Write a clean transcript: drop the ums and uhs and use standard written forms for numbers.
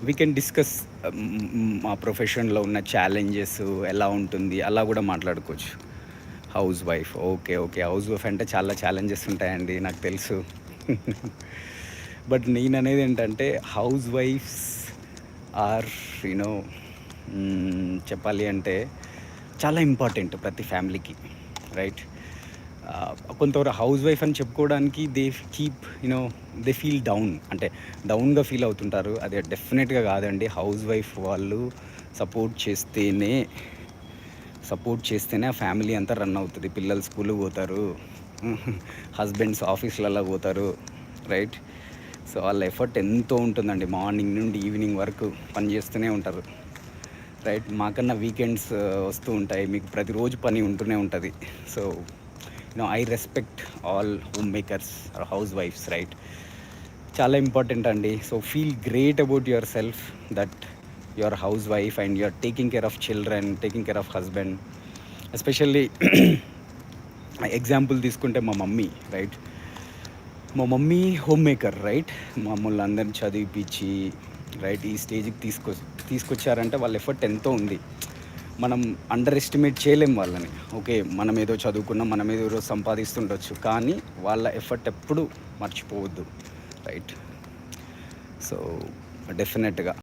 We can discuss మా ప్రొఫెషన్లో ఉన్న ఛాలెంజెస్ ఎలా ఉంటుంది అలా కూడా మాట్లాడుకోవచ్చు. House wife, okay okay, house wife అంటే చాలా ఛాలెంజెస్ ఉంటాయండి, నాకు తెలుసు. బట్ నేను అనేది ఏంటంటే హౌస్ వైఫ్స్ ఆర్ యూనో చెప్పాలి అంటే చాలా ఇంపార్టెంట్ ప్రతి ఫ్యామిలీకి, రైట్? కొంతవరకు హౌస్ వైఫ్ అని చెప్పుకోవడానికి they keep they feel down, అంటే డౌన్గా ఫీల్ అవుతుంటారు. అదే డెఫినెట్గా కాదండి. హౌస్ వైఫ్ వాళ్ళు సపోర్ట్ చేస్తేనే ఆ ఫ్యామిలీ అంతా రన్ అవుతుంది. పిల్లలు స్కూల్కి పోతారు, హస్బెండ్స్ ఆఫీస్లలో పోతారు, రైట్? సో వాళ్ళ ఎఫర్ట్ ఎంతో ఉంటుందండి, మార్నింగ్ నుండి ఈవినింగ్ వరకు పని చేస్తూనే ఉంటారు, రైట్? మాకన్నా వీకెండ్స్ వస్తూ ఉంటాయి, మీకు ప్రతిరోజు పని ఉంటూనే ఉంటుంది. So I respect all home makers or house wives, right? చాలా ఇంపార్టెంట్ అండి. So feel great about yourself that your house wife and you're taking care of children, taking care of husband. Especially example తీసుకుంటే మా mummy, right? మా mummy home maker, right? మమ్మల్ని అందరిని చదివిపించి, right, ఈ స్టేజ్కి తీసుకొచ్చారంటే వాళ్ళ ఎఫర్ట్ ఎంతో ఉంది. మనం అండర్ ఎస్టిమేట్ చేయలేం వాళ్ళని. ఓకే, మనం ఏదో చదువుకున్నాం, మనం ఏదో సంపాదిస్తుండొచ్చు, కానీ వాళ్ళ ఎఫర్ట్ ఎప్పుడు మర్చిపోవద్దు, రైట్? సో డెఫినెట్గా